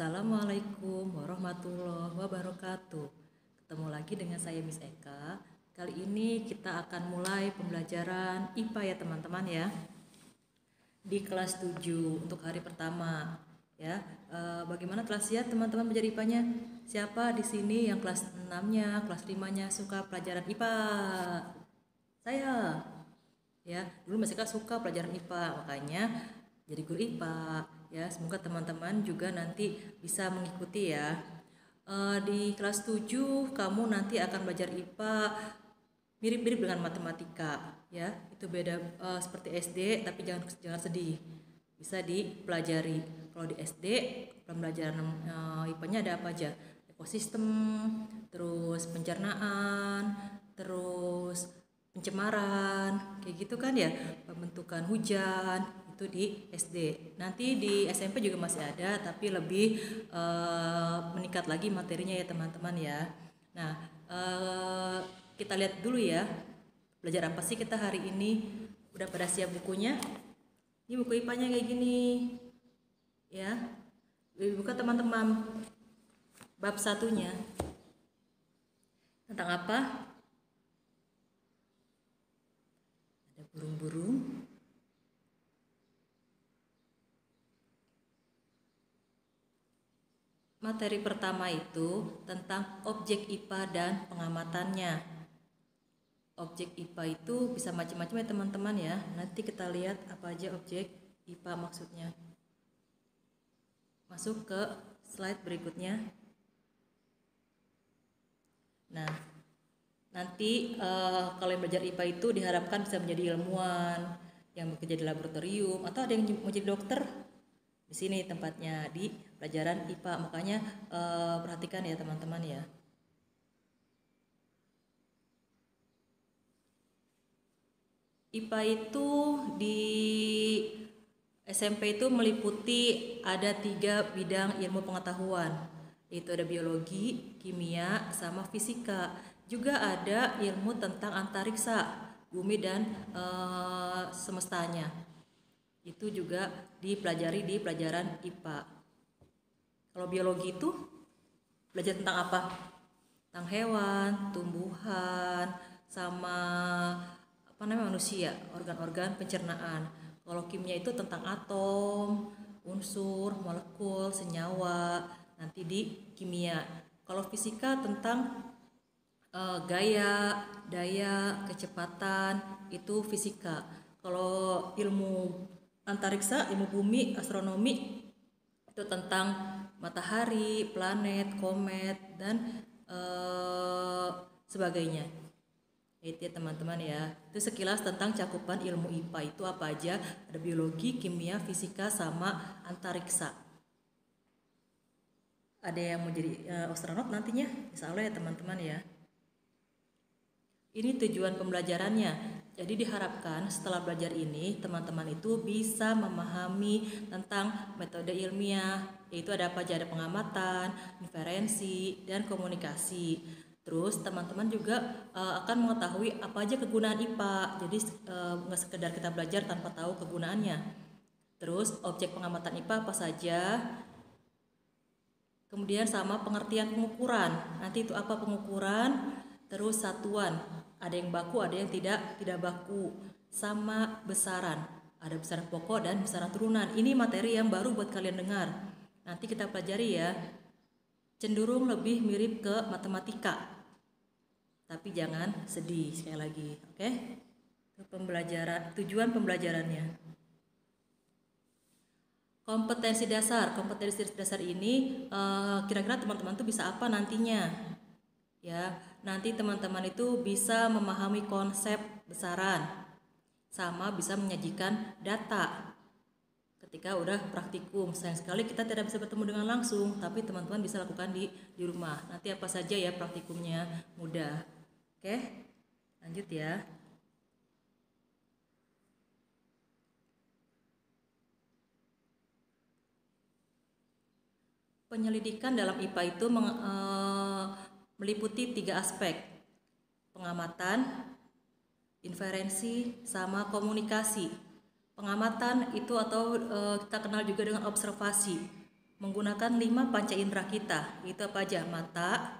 Assalamualaikum warahmatullahi wabarakatuh. Ketemu lagi dengan saya Miss Eka. Kali ini kita akan mulai pembelajaran IPA ya teman-teman ya. Di kelas 7 untuk hari pertama ya. Bagaimana kelas ya teman-teman belajar IPA-nya? Siapa di sini yang kelas 6-nya, kelas 5-nya suka pelajaran IPA? Saya. Ya, dulu Miss Eka suka pelajaran IPA, makanya jadi guru IPA ya. Semoga teman-teman juga nanti bisa mengikuti ya. Di kelas 7 kamu nanti akan belajar IPA mirip-mirip dengan matematika ya. Itu beda seperti SD, tapi jangan sedih. Bisa dipelajari. Kalau di SD pembelajaran IPA-nya ada apa aja? Ekosistem, terus pencernaan, terus pencemaran, kayak gitu kan ya, pembentukan hujan, itu di SD. Nanti di SMP juga masih ada, tapi lebih meningkat lagi materinya ya teman-teman ya. Nah, kita lihat dulu ya, belajar apa sih kita hari ini. Udah pada siap bukunya? Ini buku IPA-nya kayak gini ya. Buka teman-teman, bab satunya tentang apa? Ada burung-burung, materi pertama itu tentang objek IPA dan pengamatannya. Objek IPA itu bisa macam-macam ya teman-teman ya. Nanti kita lihat apa aja objek IPA maksudnya. Masuk ke slide berikutnya. Nah, nanti kalau yang belajar IPA itu diharapkan bisa menjadi ilmuwan, yang bekerja di laboratorium, atau ada yang mau jadi dokter. Di sini tempatnya di pelajaran IPA, makanya perhatikan ya teman-teman ya. IPA itu di SMP itu meliputi ada 3 bidang ilmu pengetahuan, yaitu ada biologi, kimia, sama fisika. Juga ada ilmu tentang antariksa, bumi dan semestanya. Itu juga dipelajari di pelajaran IPA. Kalau biologi itu belajar tentang apa? Tentang hewan, tumbuhan, sama manusia, organ-organ pencernaan. Kalau kimia itu tentang atom, unsur, molekul, senyawa, nanti di kimia. Kalau fisika tentang gaya, daya, kecepatan, itu fisika. Kalau ilmu antariksa, ilmu bumi, astronomi, itu tentang matahari, planet, komet, dan sebagainya. Itu ya teman-teman ya. Itu sekilas tentang cakupan ilmu IPA itu apa aja. Ada biologi, kimia, fisika, sama antariksa. Ada yang mau jadi astronot nantinya? Insya Allah ya teman-teman ya. Ini tujuan pembelajarannya. Jadi diharapkan setelah belajar ini teman-teman itu bisa memahami tentang metode ilmiah, yaitu ada apa aja, ada pengamatan, inferensi, dan komunikasi. Terus teman-teman juga akan mengetahui apa aja kegunaan IPA. Jadi nggak sekedar kita belajar tanpa tahu kegunaannya. Terus objek pengamatan IPA apa saja. Kemudian sama pengertian pengukuran. Nanti itu apa pengukuran? Terus satuan, ada yang baku, ada yang tidak baku, sama besaran, ada besaran pokok dan besaran turunan. Ini materi yang baru buat kalian dengar. Nanti kita pelajari ya. Cenderung lebih mirip ke matematika, tapi jangan sedih sekali lagi, oke? Pembelajaran, tujuan pembelajarannya. Kompetensi dasar ini kira-kira teman-teman tuh bisa apa nantinya? Ya, nanti teman-teman itu bisa memahami konsep besaran, sama bisa menyajikan data ketika udah praktikum. Sayang sekali kita tidak bisa bertemu dengan langsung, tapi teman-teman bisa lakukan di rumah. Nanti apa saja ya praktikumnya mudah. Oke, lanjut ya. Penyelidikan dalam IPA itu meliputi 3 aspek: pengamatan, inferensi, sama komunikasi. Pengamatan itu atau kita kenal juga dengan observasi. menggunakan 5 panca indera kita. Itu apa aja? Mata,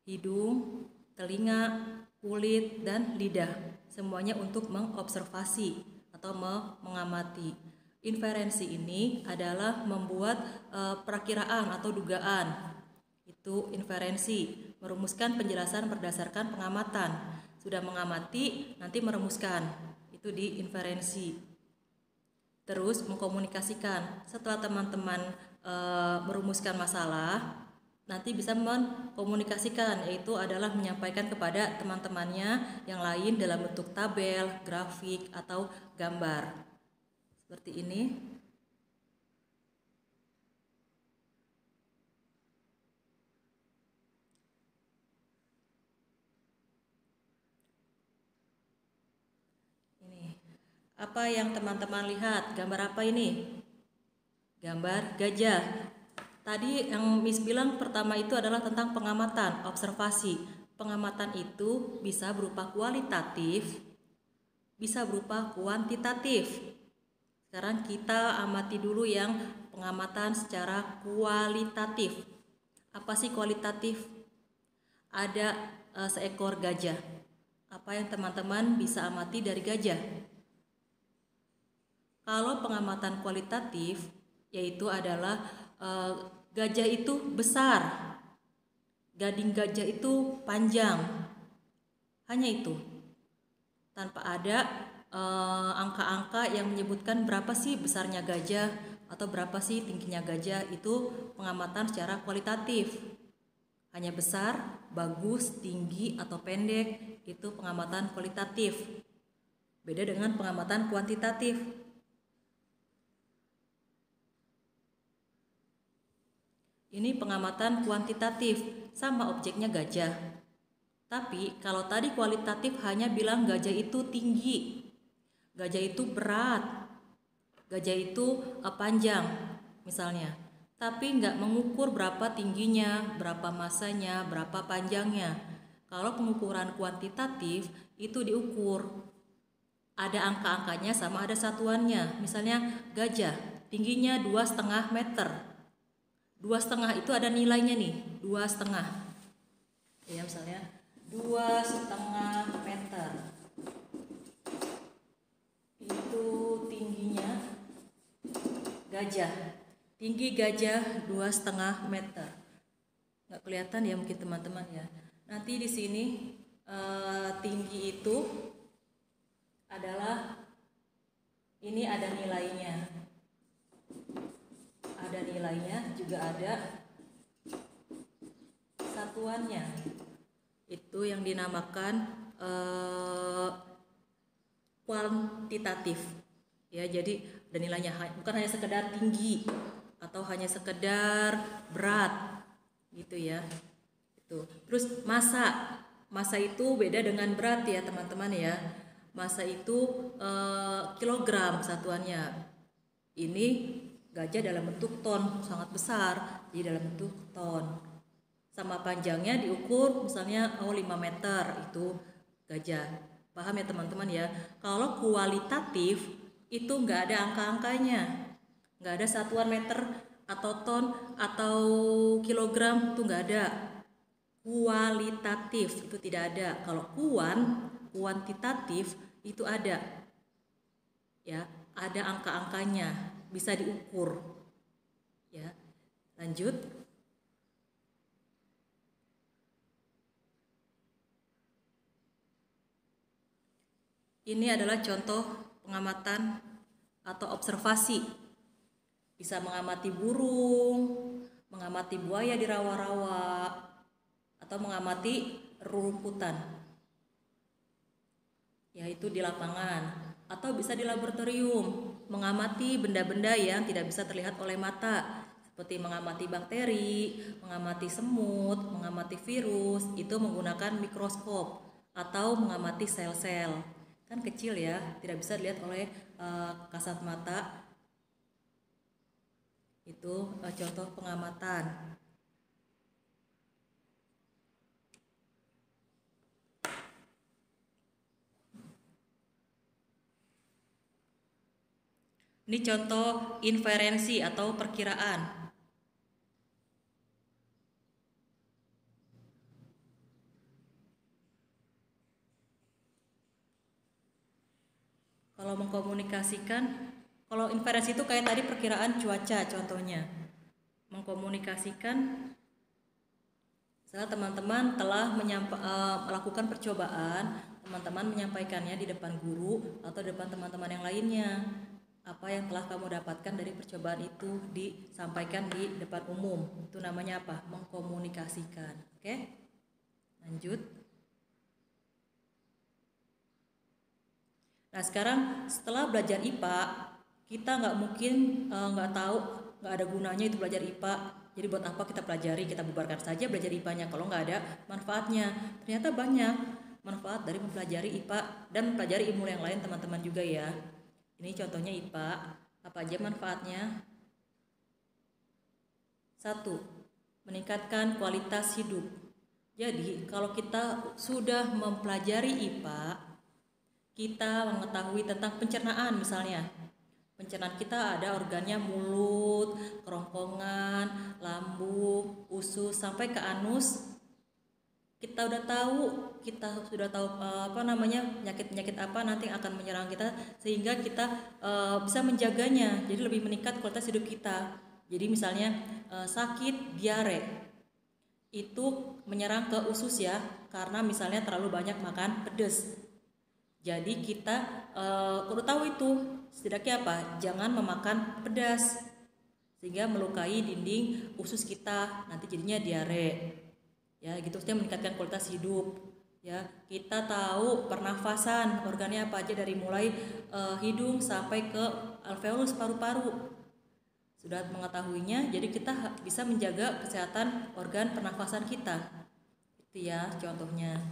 hidung, telinga, kulit, dan lidah. Semuanya untuk mengobservasi atau mengamati. Inferensi ini adalah membuat perakiraan atau dugaan. Itu inferensi, merumuskan penjelasan berdasarkan pengamatan. Sudah mengamati, nanti merumuskan. Itu di inferensi. Terus mengkomunikasikan. Setelah teman-teman merumuskan masalah, nanti bisa mengkomunikasikan, yaitu adalah menyampaikan kepada teman-temannya yang lain dalam bentuk tabel, grafik, atau gambar. Seperti ini. Ini. Apa yang teman-teman lihat? Gambar apa ini? Gambar gajah. Tadi yang Miss bilang pertama itu adalah tentang pengamatan, observasi. Pengamatan itu bisa berupa kualitatif, bisa berupa kuantitatif. Sekarang kita amati dulu yang pengamatan secara kualitatif. Apa sih kualitatif? Ada seekor gajah. Apa yang teman-teman bisa amati dari gajah? Kalau pengamatan kualitatif, yaitu adalah gajah itu besar, gading gajah itu panjang, hanya itu, tanpa ada angka-angka yang menyebutkan berapa sih besarnya gajah atau berapa sih tingginya gajah. Itu pengamatan secara kualitatif, hanya besar, bagus, tinggi, atau pendek. Itu pengamatan kualitatif, beda dengan pengamatan kuantitatif. Ini pengamatan kuantitatif, sama objeknya gajah. Tapi kalau tadi kualitatif hanya bilang gajah itu tinggi, gajah itu berat, gajah itu panjang misalnya. Tapi nggak mengukur berapa tingginya, berapa masanya, berapa panjangnya. Kalau pengukuran kuantitatif itu diukur, ada angka-angkanya sama ada satuannya. Misalnya gajah tingginya 2,5 meter. 2,5 itu ada nilainya nih, 2,5. Ya, misalnya 2,5 meter. Itu tingginya gajah. Tinggi gajah 2,5 meter. Nggak kelihatan ya mungkin teman-teman ya. Nanti di sini tinggi itu adalah, ini ada nilainya. Ada nilainya, juga ada satuannya. Itu yang dinamakan kuantitatif. Ya, jadi ada nilainya, bukan hanya sekedar tinggi atau hanya sekedar berat gitu ya. Itu. Terus masa itu beda dengan berat ya teman-teman ya. Masa itu kilogram satuannya. Ini gajah dalam bentuk ton, sangat besar, jadi dalam bentuk ton. Sama panjangnya diukur misalnya 5 meter, itu gajah. Paham ya teman-teman ya? Kalau kualitatif itu nggak ada angka-angkanya, nggak ada satuan meter atau ton atau kilogram, itu nggak ada. Kualitatif itu tidak ada. Kalau kuantitatif itu ada, ya, ada angka-angkanya, bisa diukur. Ya, lanjut. Ini adalah contoh pengamatan atau observasi. Bisa mengamati burung, mengamati buaya di rawa-rawa, atau mengamati rerumputan. Yaitu di lapangan. Atau bisa di laboratorium, mengamati benda-benda yang tidak bisa terlihat oleh mata, seperti mengamati bakteri, mengamati semut, mengamati virus, itu menggunakan mikroskop, atau mengamati sel-sel. Kan kecil ya, tidak bisa dilihat oleh kasat mata. Itu contoh pengamatan. Ini contoh inferensi atau perkiraan. Kalau mengkomunikasikan, kalau inferensi itu kayak tadi perkiraan cuaca contohnya. Mengkomunikasikan setelah teman-teman telah melakukan percobaan, teman-teman menyampaikannya di depan guru atau di depan teman-teman yang lainnya. Apa yang telah kamu dapatkan dari percobaan itu disampaikan di depan umum. Itu namanya apa? Mengkomunikasikan. Oke? Lanjut. Nah sekarang setelah belajar IPA, kita nggak mungkin nggak tahu, nggak ada gunanya itu belajar IPA. Jadi buat apa kita pelajari? Kita bubarkan saja belajar IPA-nya kalau nggak ada manfaatnya. Ternyata banyak manfaat dari mempelajari IPA dan mempelajari ilmu yang lain teman-teman juga ya. Ini contohnya IPA. Apa aja manfaatnya? 1. Meningkatkan kualitas hidup. Jadi kalau kita sudah mempelajari IPA, kita mengetahui tentang pencernaan misalnya. Pencernaan kita ada organnya mulut, kerongkongan, lambung, usus sampai ke anus. Kita sudah tahu penyakit-penyakit apa nanti yang akan menyerang kita sehingga kita bisa menjaganya. Jadi lebih meningkat kualitas hidup kita. Jadi misalnya sakit diare itu menyerang ke usus ya, karena misalnya terlalu banyak makan pedas. Jadi kita perlu tahu itu setidaknya apa? Jangan memakan pedas sehingga melukai dinding usus kita, nanti jadinya diare. Ya, gitu maksudnya meningkatkan kualitas hidup. Ya, kita tahu pernafasan organnya apa aja dari mulai hidung sampai ke alveolus paru-paru. Sudah mengetahuinya, jadi kita bisa menjaga kesehatan organ pernafasan kita. Itu ya contohnya.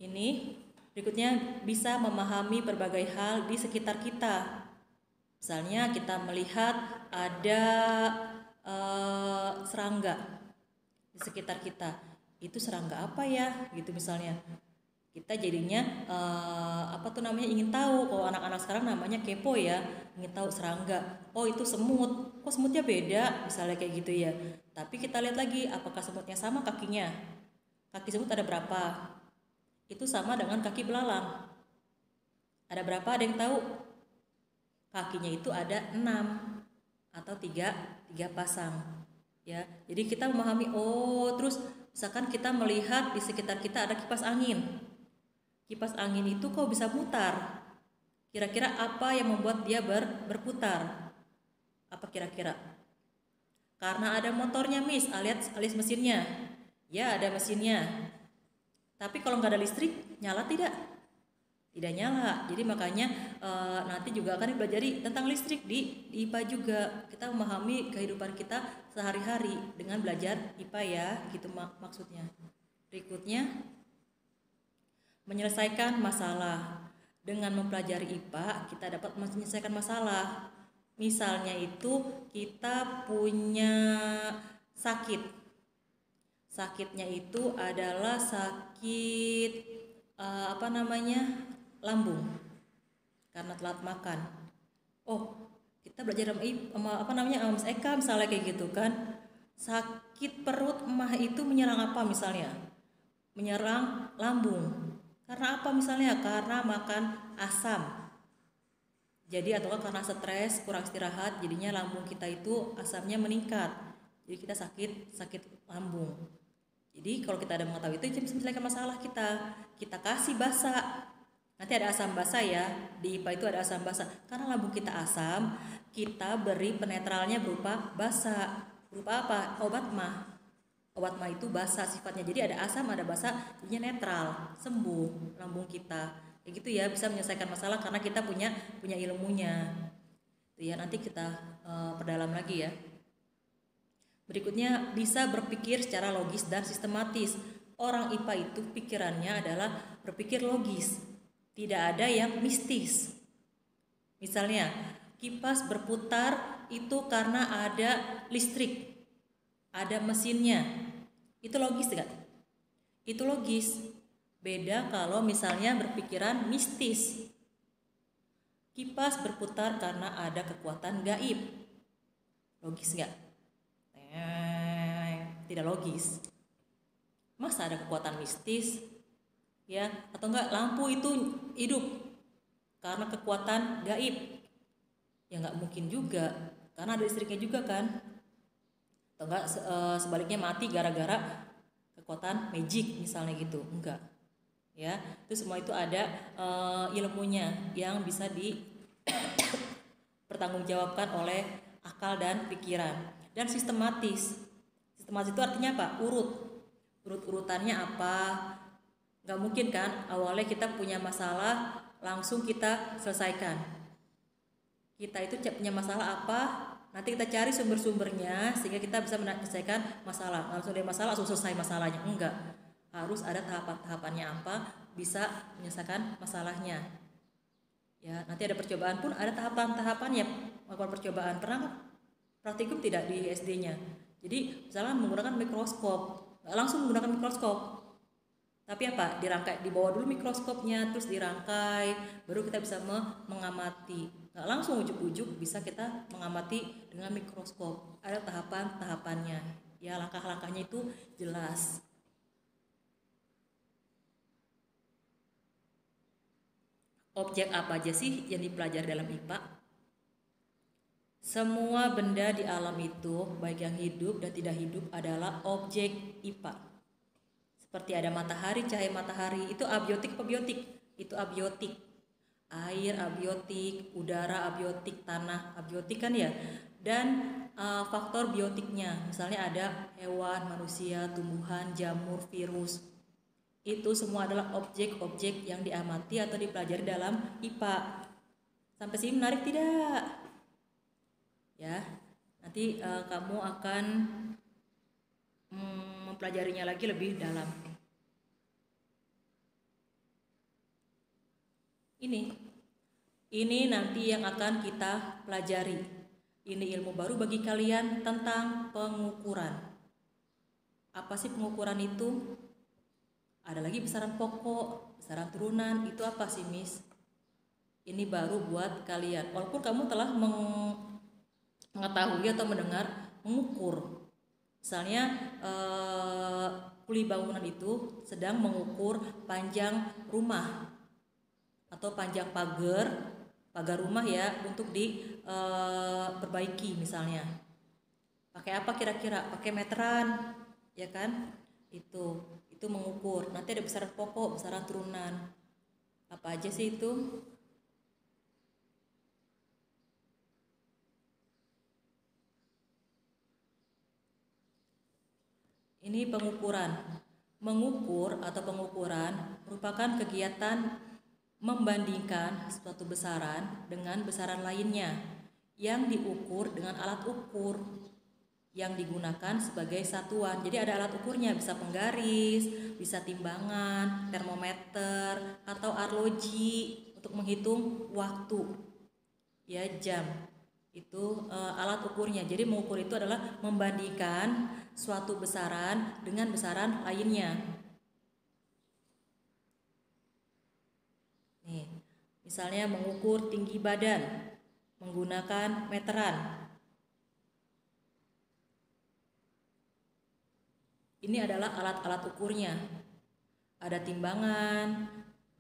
Ini berikutnya bisa memahami berbagai hal di sekitar kita. Misalnya kita melihat ada serangga di sekitar kita. Itu serangga apa ya? Gitu misalnya. Kita jadinya ingin tahu. Kalau anak-anak sekarang namanya kepo ya, ingin tahu serangga. Oh itu semut. Kok semutnya beda? Misalnya kayak gitu ya. Tapi kita lihat lagi apakah semutnya sama kakinya. Kaki semut ada berapa? Itu sama dengan kaki belalang. Ada berapa? Ada yang tahu? Kakinya itu ada 6 atau 3 pasang. Ya, jadi kita memahami. Oh, terus misalkan kita melihat di sekitar kita ada kipas angin. Kipas angin itu kok bisa mutar? Kira-kira apa yang membuat dia berputar? Apa kira-kira? Karena ada motornya, Miss, alias mesinnya. Ya, ada mesinnya. Tapi kalau nggak ada listrik, nyala tidak? Tidak nyala. Jadi makanya nanti juga akan dipelajari tentang listrik di IPA juga. Kita memahami kehidupan kita sehari-hari dengan belajar IPA ya, gitu maksudnya. Berikutnya, menyelesaikan masalah. Dengan mempelajari IPA, kita dapat menyelesaikan masalah. Misalnya itu kita punya sakit. Sakitnya itu adalah sakit lambung karena telat makan. Oh, kita belajar Mas Eka misalnya kayak gitu kan. Sakit perut emah itu menyerang apa misalnya? Menyerang lambung. Karena apa misalnya? Karena makan asam. Jadi atau karena stres, kurang istirahat, jadinya lambung kita itu asamnya meningkat. Jadi kita sakit lambung. Jadi kalau kita ada mengetahui itu bisa menyelesaikan masalah kita. Kita kasih basa. Nanti ada asam basa ya. Di IPA itu ada asam basa. Karena lambung kita asam, kita beri penetralnya berupa basa. Berupa apa? Obat mah. Obat mah itu basa sifatnya. Jadi ada asam, ada basa, jadinya netral, sembuh lambung kita. Kayak gitu ya, bisa menyelesaikan masalah karena kita punya ilmunya. Itu ya, nanti kita perdalam lagi ya. Berikutnya, bisa berpikir secara logis dan sistematis. Orang IPA itu pikirannya adalah berpikir logis. Tidak ada yang mistis. Misalnya, kipas berputar itu karena ada listrik. Ada mesinnya. Itu logis tidak? Itu logis. Beda kalau misalnya berpikiran mistis. Kipas berputar karena ada kekuatan gaib. Logis nggak? Tidak logis. Masa ada kekuatan mistis? ya, atau enggak lampu itu hidup karena kekuatan gaib. Ya nggak mungkin juga, karena ada listriknya juga kan. Atau enggak sebaliknya mati gara-gara kekuatan magic misalnya gitu, enggak. Ya, itu semua itu ada ilmunya yang bisa dipertanggungjawabkan oleh akal dan pikiran, dan sistematis. Sistematis itu artinya apa? Urutannya apa? Nggak mungkin kan awalnya kita punya masalah langsung kita selesaikan. Kita itu punya masalah apa, nanti kita cari sumber-sumbernya sehingga kita bisa menyelesaikan masalah. Langsung dari masalah langsung selesai masalahnya, enggak. Harus ada tahapan-tahapannya apa bisa menyelesaikan masalahnya. Ya, nanti ada percobaan pun ada tahapan-tahapannya. Melakukan percobaan pernah praktikum tidak di SD-nya. Jadi misalnya menggunakan mikroskop, nggak langsung menggunakan mikroskop. Tapi apa? Dirangkai, dibawa dulu mikroskopnya, terus dirangkai, baru kita bisa mengamati. Nggak langsung ujuk-ujuk bisa kita mengamati dengan mikroskop. Ada tahapan-tahapannya. Ya, langkah-langkahnya itu jelas. Objek apa aja sih yang dipelajari dalam IPA? Semua benda di alam itu, baik yang hidup dan tidak hidup, adalah objek IPA. Seperti ada matahari, cahaya matahari, itu abiotik apa biotik? Itu abiotik. Air abiotik, udara abiotik, tanah abiotik kan ya. Dan faktor biotiknya, misalnya ada hewan, manusia, tumbuhan, jamur, virus. Itu semua adalah objek-objek yang diamati atau dipelajari dalam IPA. Sampai sini menarik tidak? Ya, nanti kamu akan mempelajarinya lagi lebih dalam. Ini nanti yang akan kita pelajari. Ini ilmu baru bagi kalian tentang pengukuran. Apa sih pengukuran itu? Ada lagi besaran pokok, besaran turunan, itu apa sih Miss? Ini baru buat kalian. Walaupun kamu telah mengetahui atau mendengar mengukur. Misalnya kuli bangunan itu sedang mengukur panjang rumah atau panjang pagar rumah ya, untuk diperbaiki misalnya. Pakai apa kira-kira? Pakai meteran, ya kan? Itu mengukur. Nanti ada besaran pokok, besaran turunan. Apa aja sih itu? Ini pengukuran. Mengukur atau pengukuran merupakan kegiatan membandingkan suatu besaran dengan besaran lainnya yang diukur dengan alat ukur yang digunakan sebagai satuan. Jadi ada alat ukurnya, bisa penggaris, bisa timbangan, termometer, atau arloji untuk menghitung waktu. Ya, jam. Itu alat ukurnya. Jadi mengukur itu adalah membandingkan suatu besaran dengan besaran lainnya. Nih, misalnya mengukur tinggi badan menggunakan meteran. Ini adalah alat-alat ukurnya. Ada timbangan,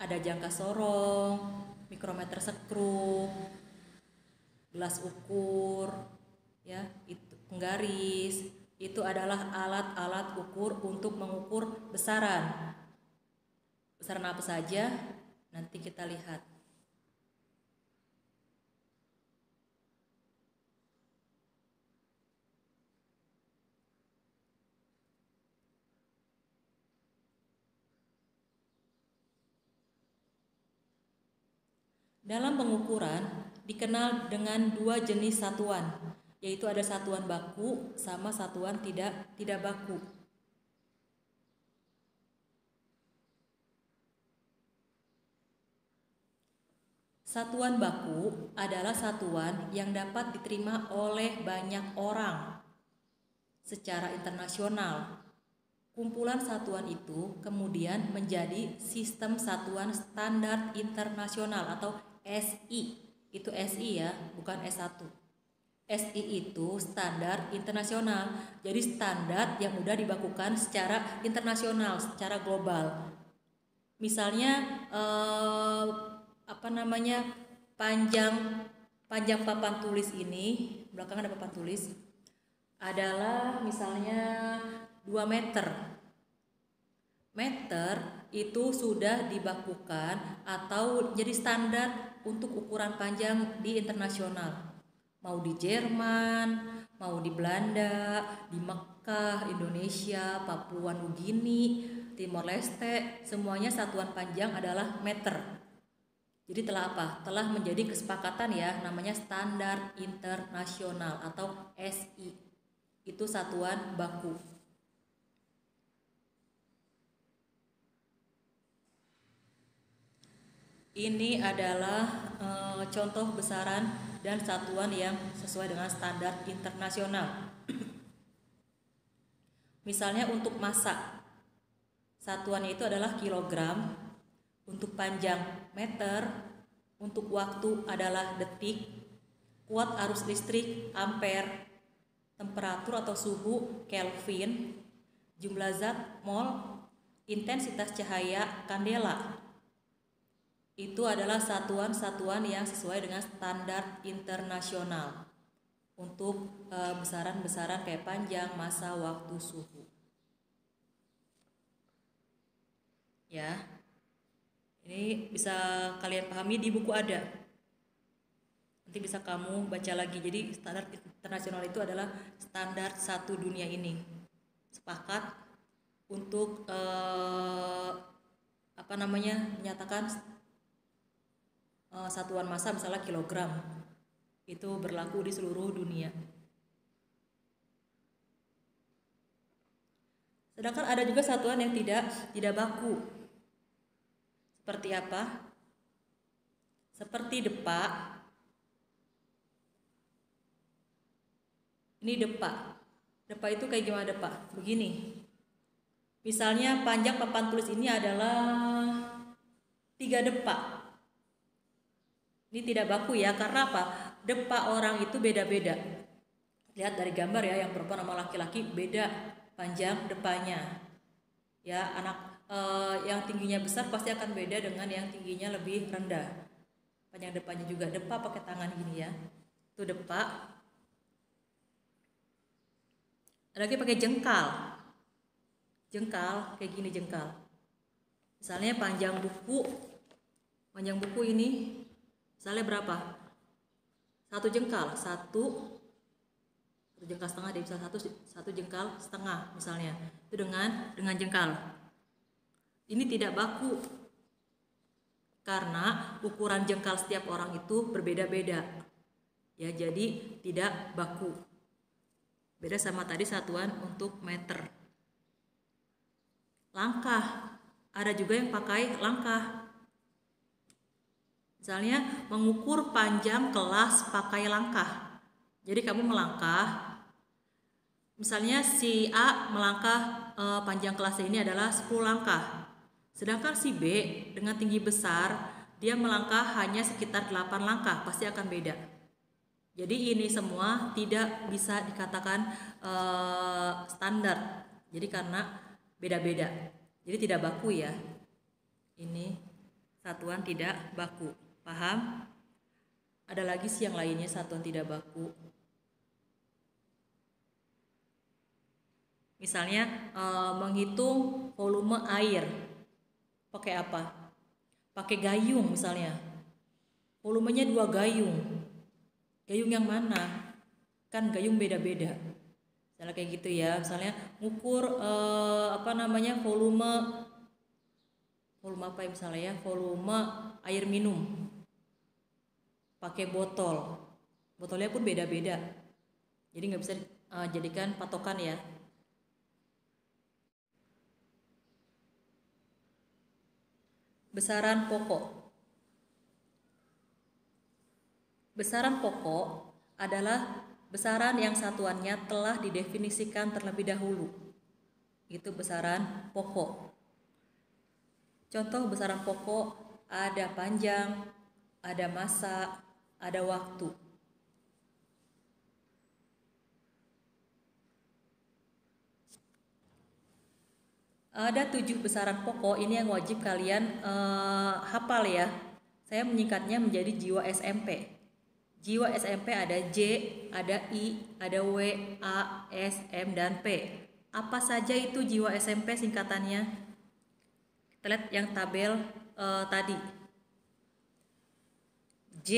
ada jangka sorong, mikrometer sekrup, gelas ukur, ya, itu penggaris. Itu adalah alat-alat ukur untuk mengukur besaran. Besaran apa saja? Nanti kita lihat. Dalam pengukuran dikenal dengan dua jenis satuan, yaitu ada satuan baku sama satuan tidak baku. Satuan baku adalah satuan yang dapat diterima oleh banyak orang secara internasional. Kumpulan satuan itu kemudian menjadi Sistem Satuan Standar Internasional atau SI. Itu SI ya, bukan S1. SI itu standar internasional. Jadi standar yang mudah dibakukan secara internasional, secara global. Misalnya apa namanya, panjang papan tulis ini, belakangan ada papan tulis, adalah misalnya 2 meter. Meter itu sudah dibakukan atau jadi standar untuk ukuran panjang di internasional. Mau di Jerman, mau di Belanda, di Mekah, Indonesia, Papua Nugini, Timor Leste, semuanya satuan panjang adalah meter. Jadi telah apa? Telah menjadi kesepakatan ya, namanya standar internasional atau SI. Itu satuan baku. Ini adalah contoh besaran dan satuan yang sesuai dengan standar internasional. Misalnya untuk massa, satuannya itu adalah kilogram, untuk panjang meter, untuk waktu adalah detik, kuat arus listrik ampere, temperatur atau suhu Kelvin, jumlah zat mol, intensitas cahaya kandela. Itu adalah satuan-satuan yang sesuai dengan standar internasional untuk besaran-besaran kayak panjang, massa, waktu, suhu. Ya, ini bisa kalian pahami, di buku ada. Nanti bisa kamu baca lagi. Jadi standar internasional itu adalah standar satu dunia ini. Sepakat untuk menyatakan satuan massa misalnya kilogram. Itu berlaku di seluruh dunia. Sedangkan ada juga satuan yang tidak baku. Seperti apa? Seperti depa. Ini depa. Depa itu kayak gimana depa? Begini. Misalnya panjang papan tulis ini adalah 3 depa. Ini tidak baku ya, karena apa? Depa orang itu beda-beda. Lihat dari gambar ya, yang perempuan sama laki-laki beda panjang depanya. Ya, anak yang tingginya besar pasti akan beda dengan yang tingginya lebih rendah. Panjang depanya juga. Depa pakai tangan gini ya. Itu depa. Ada lagi pakai jengkal. Jengkal kayak gini jengkal. Misalnya panjang buku ini misalnya berapa? 1 jengkal, satu jengkal setengah, dia bisa satu jengkal setengah misalnya. Itu dengan jengkal. Ini tidak baku karena ukuran jengkal setiap orang itu berbeda-beda. Ya, jadi tidak baku. Beda sama tadi satuan untuk meter. Langkah, ada juga yang pakai langkah. Misalnya mengukur panjang kelas pakai langkah. Jadi kamu melangkah. Misalnya si A melangkah panjang kelasnya ini adalah 10 langkah. Sedangkan si B dengan tinggi besar dia melangkah hanya sekitar 8 langkah, pasti akan beda. Jadi ini semua tidak bisa dikatakan standar. Jadi karena beda-beda. Jadi tidak baku ya. Ini satuan tidak baku. Paham? Ada lagi sih yang lainnya satuan tidak baku. Misalnya menghitung volume air. Pakai apa? Pakai gayung misalnya. Volumenya 2 gayung. Gayung yang mana? Kan gayung beda-beda. Misalnya kayak gitu ya. Misalnya ngukur volume apa ya misalnya ya? Volume air minum. Pakai botol. Botolnya pun beda-beda. Jadi nggak bisa jadikan patokan ya. Besaran pokok. Besaran pokok adalah besaran yang satuannya telah didefinisikan terlebih dahulu. Itu besaran pokok. Contoh besaran pokok ada panjang, ada massa, ada waktu. Ada 7 besaran pokok, ini yang wajib kalian hafal ya. Saya menyingkatnya menjadi jiwa SMP. Jiwa SMP ada J, ada I, ada W, A, S, M, dan P. Apa saja itu jiwa SMP singkatannya? Kita lihat yang tabel tadi. J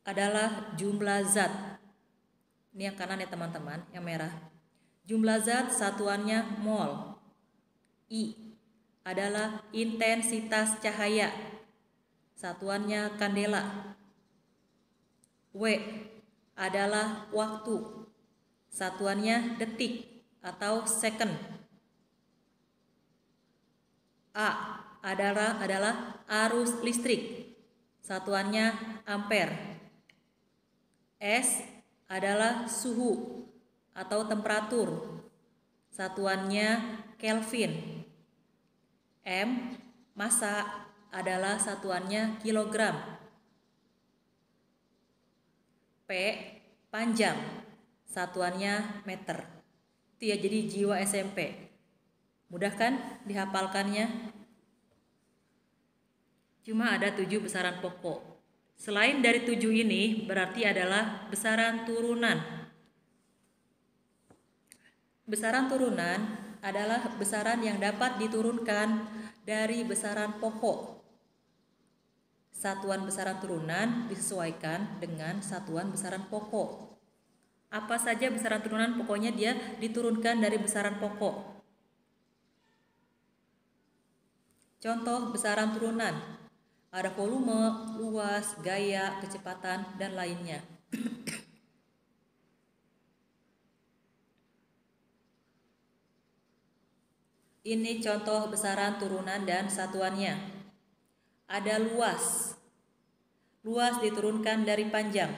adalah jumlah zat. Ini yang kanan ya teman-teman, yang merah. Jumlah zat satuannya mol. I adalah intensitas cahaya. Satuannya kandela. W adalah waktu. Satuannya detik atau second. A adalah arus listrik. Satuannya ampere. S adalah suhu atau temperatur. Satuannya Kelvin. M massa adalah satuannya kilogram. P panjang, satuannya meter. Itu ya, jadi jiwa SMP. Mudah kan dihafalkannya? Cuma ada 7 besaran pokok. Selain dari 7 ini berarti adalah besaran turunan. Besaran turunan adalah besaran yang dapat diturunkan dari besaran pokok. Satuan besaran turunan disesuaikan dengan satuan besaran pokok. Apa saja besaran turunan? Pokoknya dia diturunkan dari besaran pokok. Contoh besaran turunan. Ada volume, luas, gaya, kecepatan, dan lainnya. Ini contoh besaran turunan dan satuannya. Ada luas. Luas diturunkan dari panjang.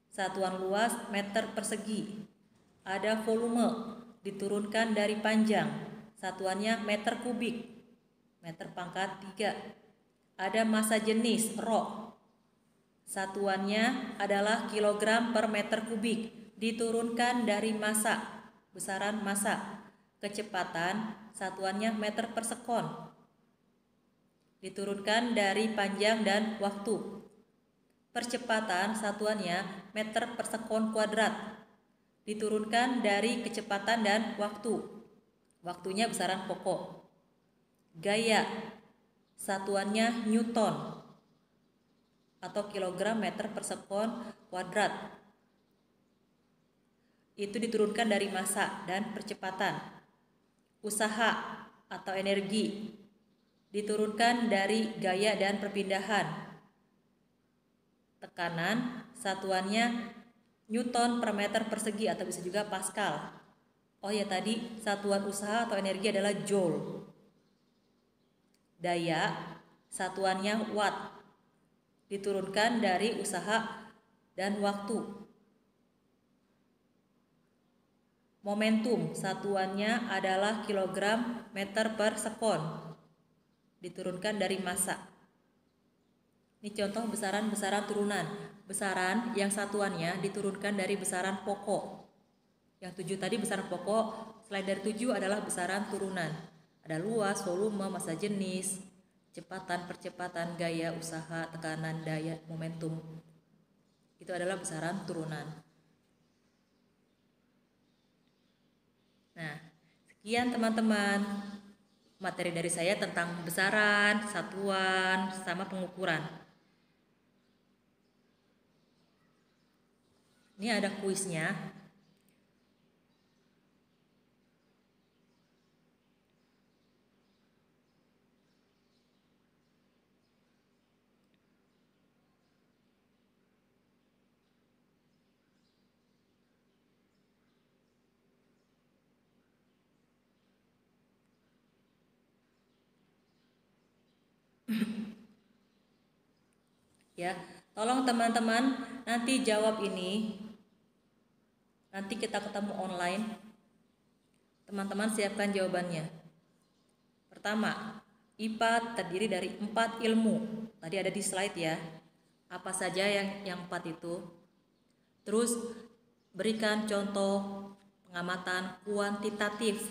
Satuan luas meter persegi. Ada volume diturunkan dari panjang. Satuannya meter kubik. Meter pangkat 3. Ada massa jenis rho. Satuannya adalah kilogram per meter kubik. Diturunkan dari massa. Besaran massa. Kecepatan satuannya meter per sekon. Diturunkan dari panjang dan waktu. Percepatan satuannya meter per sekon kuadrat. Diturunkan dari kecepatan dan waktu. Waktunya besaran pokok. Gaya satuannya newton atau kilogram meter per sekon kuadrat. Itu diturunkan dari massa dan percepatan. Usaha atau energi diturunkan dari gaya dan perpindahan. Tekanan satuannya newton per meter persegi atau bisa juga pascal. Oh ya, tadi satuan usaha atau energi adalah joule. Daya satuannya watt. Diturunkan dari usaha dan waktu. Momentum satuannya adalah kilogram meter per sekon. Diturunkan dari massa. Ini contoh besaran-besaran turunan. Besaran yang satuannya diturunkan dari besaran pokok. Yang 7 tadi besaran pokok, selain dari 7 adalah besaran turunan. Ada luas, volume, massa jenis, kecepatan, percepatan, gaya, usaha, tekanan, daya, momentum. Itu adalah besaran turunan. Nah, sekian teman-teman materi dari saya tentang besaran, satuan, sama pengukuran. Ini ada kuisnya. Ya, tolong teman-teman nanti jawab ini. Nanti kita ketemu online. Teman-teman siapkan jawabannya. Pertama, IPA terdiri dari 4 ilmu. Tadi ada di slide ya. Apa saja yang 4 itu? Terus berikan contoh pengamatan kuantitatif.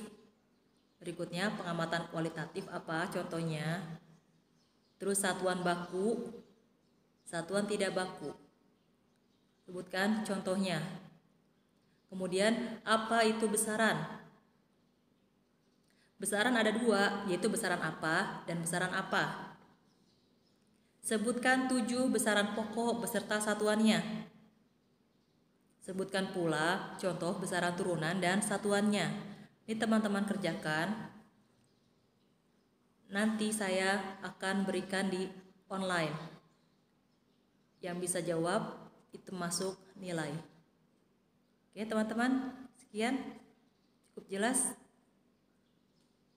Berikutnya pengamatan kualitatif apa contohnya? Terus satuan baku, satuan tidak baku. Sebutkan contohnya. Kemudian apa itu besaran? Besaran ada dua, yaitu besaran apa dan besaran apa. Sebutkan 7 besaran pokok beserta satuannya. Sebutkan pula contoh besaran turunan dan satuannya. Ini teman-teman kerjakan. Nanti saya akan berikan di online. Yang bisa jawab itu masuk nilai. Oke teman-teman, sekian. Cukup jelas?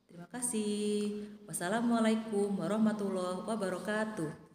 Terima kasih. Wassalamualaikum warahmatullahi wabarakatuh.